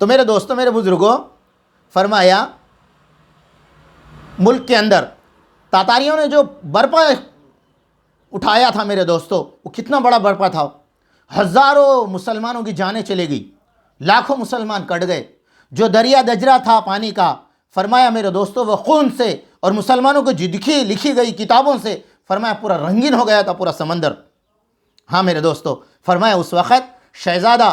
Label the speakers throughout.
Speaker 1: تو میرے دوستوں میرے بزرگوں فرمایا ملک کے اندر تاتاریوں نے جو برپا اٹھایا تھا میرے دوستوں، وہ کتنا بڑا برپا تھا، ہزاروں مسلمانوں کی جانیں چلے گئی، لاکھوں مسلمان کٹ گئے، جو دریا دجرہ تھا پانی کا، فرمایا میرے دوستوں وہ خون سے اور مسلمانوں کو لکھی گئی کتابوں سے فرمایا پورا رنگین ہو گیا تھا پورا سمندر۔ ہاں میرے دوستوں فرمایا اس وقت شہزادہ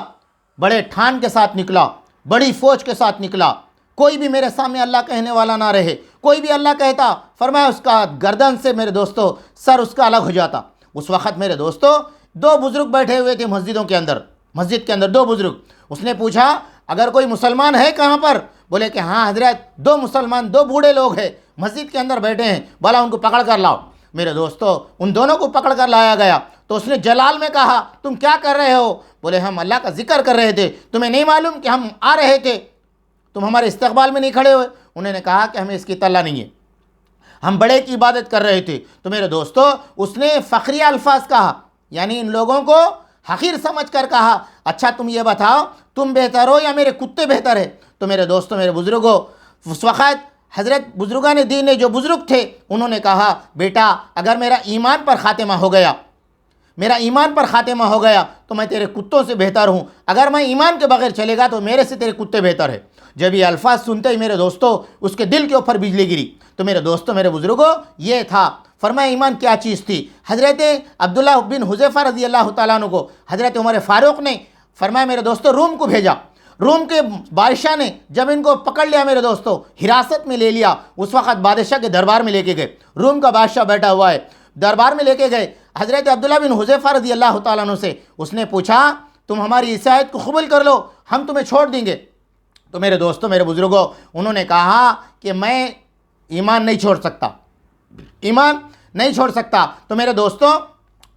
Speaker 1: بڑے ٹھان کے ساتھ نکلا، بڑی فوج کے ساتھ نکلا، کوئی بھی میرے سامنے اللہ کہنے والا نہ رہے، کوئی بھی اللہ کہتا فرمایا اس کا گردن سے میرے دوستوں سر اس کا الگ ہو جاتا۔ اس وقت میرے دوستوں دو بزرگ بیٹھے ہوئے تھے مسجد کے اندر دو بزرگ۔ اس نے پوچھا اگر کوئی مسلمان ہے کہاں پر؟ بولے کہ ہاں حضرت دو مسلمان، دو بوڑھے لوگ ہیں مسجد کے اندر بیٹھے ہیں، بولا ان کو پکڑ کر لاؤ۔ میرے دوستوں ان دونوں کو پکڑ کر لایا گیا تو اس نے جلال میں کہا تم کیا کر رہے ہو؟ بولے ہم اللہ کا ذکر کر رہے تھے، تمہیں نہیں معلوم کہ ہم آ رہے تھے، تم ہمارے استقبال میں نہیں کھڑے ہوئے؟ انہوں نے کہا کہ ہمیں اس کی اطلاع نہیں ہے، ہم بڑے کی عبادت کر رہے تھے۔ تو میرے دوستو اس نے فخریہ الفاظ کہا، یعنی ان لوگوں کو حقیر سمجھ کر کہا اچھا تم یہ بتاؤ تم بہتر ہو یا میرے کتے بہتر ہے؟ تو میرے دوستو میرے بزرگوں اس وقت حضرت بزرگان دین نے جو بزرگ تھے انہوں نے کہا بیٹا اگر میرا ایمان پر خاتمہ ہو گیا تو میں تیرے کتوں سے بہتر ہوں، اگر میں ایمان کے بغیر چلے گا تو میرے سے تیرے کتے بہتر ہے۔ جب یہ الفاظ سنتے ہی میرے دوستو اس کے دل کے اوپر بجلی گری۔ تو میرے دوستو میرے بزرگوں یہ تھا فرمایا ایمان کیا چیز تھی۔ حضرت عبداللہ بن حذیفہ رضی اللہ تعالیٰ عنہ کو حضرت عمر فاروق نے فرمایا میرے دوستو روم کو بھیجا۔ روم کے بادشاہ نے جب ان کو پکڑ لیا میرے دوستو حراست میں لے لیا، اس وقت بادشاہ کے دربار میں لے کے گئے، روم کا بادشاہ بیٹھا ہوا ہے، دربار میں لے کے گئے حضرت عبداللہ بن حذیفہ رضی اللہ تعالیٰ عنہ سے۔ اس نے پوچھا تم ہماری عیسائیت کو قبول کر لو ہم تمہیں چھوڑ دیں گے۔ تو میرے دوستو میرے بزرگوں انہوں نے کہا کہ میں ایمان نہیں چھوڑ سکتا۔ تو میرے دوستو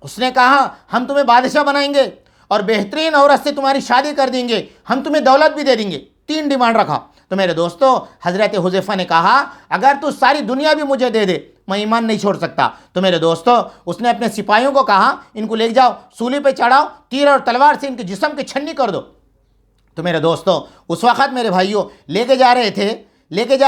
Speaker 1: اس نے کہا ہم تمہیں بادشاہ بنائیں گے اور بہترین عورت سے تمہاری شادی کر دیں گے، ہم تمہیں دولت بھی دے دیں گے، 3 ڈیمانڈ رکھا۔ تو میرے دوستو حضرت حذیفہ نے کہا اگر تو ساری دنیا بھی مجھے دے دے میں ایمان نہیں چھوڑ سکتا۔ تو میرے دوستو اس نے اپنے سپاہیوں کو کہا ان کو لے جاؤ سولی پہ چڑھاؤ، تیر اور تلوار سے ان کے جسم کی چھنی کر دو۔ تو میرے دوستو اس وقت میرے بھائیوں لے کے جا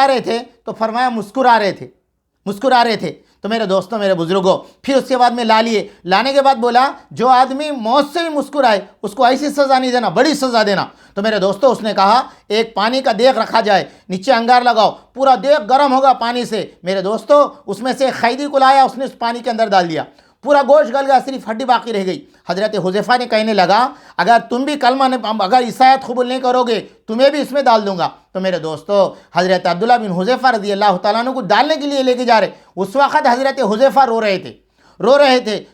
Speaker 1: رہے تھے تو فرمایا مسکرا رہے تھے۔ تو میرے دوستوں میرے بزرگوں پھر اس کے بعد میں لانے کے بعد بولا جو آدمی موت سے بھی مسکرائے اس کو ایسی سزا نہیں دینا، بڑی سزا دینا۔ تو میرے دوستوں اس نے کہا ایک پانی کا دیگ رکھا جائے، نیچے انگار لگاؤ، پورا دیگ گرم ہوگا پانی سے۔ میرے دوستوں اس میں سے قیدی کو لایا، اس نے اس پانی کے اندر ڈال دیا، پورا گوشت گل گیا، صرف ہڈی باقی رہ گئی۔ حضرت حذیفہ نے کہنے لگا اگر تم بھی اگر عیسائیت قبول نہیں کرو گے تمہیں بھی اس میں ڈال دوں گا۔ تو میرے دوستو حضرت عبداللہ بن حذیفہ رضی اللہ تعالیٰ عنہ کو ڈالنے کے لیے لے کے جا رہے، اس وقت حضرت حذیفہ رو رہے تھے۔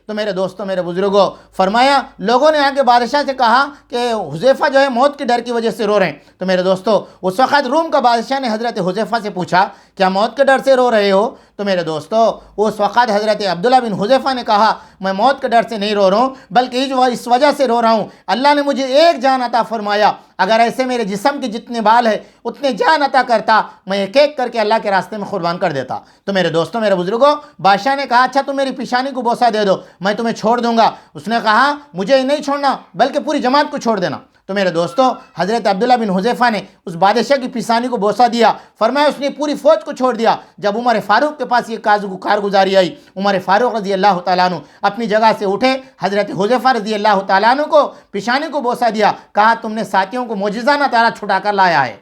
Speaker 1: تو میرے دوستو میرے بزرگوں فرمایا لوگوں نے آ کے بادشاہ سے کہا کہ حذیفہ جو ہے موت کے ڈر کی وجہ سے رو رہے ہیں۔ تو میرے دوستو اس وقت روم کا بادشاہ نے حضرت حذیفہ سے پوچھا کیا موت کے ڈر سے رو رہے ہو؟ تو میرے دوستو اس وقت حضرت عبداللہ بن حذیفہ نے کہا میں موت کے ڈر سے نہیں رو رہا ہوں بلکہ اس وجہ سے رو رہا ہوں اللہ نے مجھے ایک جان عطا فرمایا، اگر ایسے میرے جسم کے جتنے بال ہیں اتنے جان عطا کرتا میں ایک ایک کر کے اللہ کے راستے میں قربان کر دیتا۔ تو میرے دوستوں میرے بزرگوں بادشاہ نے کہا اچھا تم میری پیشانی کو بوسہ دے دو میں تمہیں چھوڑ دوں گا۔ اس نے کہا مجھے نہیں چھوڑنا بلکہ پوری جماعت کو چھوڑ دینا۔ تو میرے دوستو حضرت عبداللہ بن حذیفہ نے اس بادشاہ کی پیشانی کو بوسہ دیا، فرمایا اس نے پوری فوج کو چھوڑ دیا۔ جب عمر فاروق کے پاس یہ کارگزاری آئی، عمر فاروق رضی اللہ تعالیٰ عنہ اپنی جگہ سے اٹھے، حضرت حذیفہ رضی اللہ تعالیٰ عنہ کو پیشانی کو بوسہ دیا، کہا تم نے ساتھیوں کو معجزانہ طرح چھٹا کر لایا ہے۔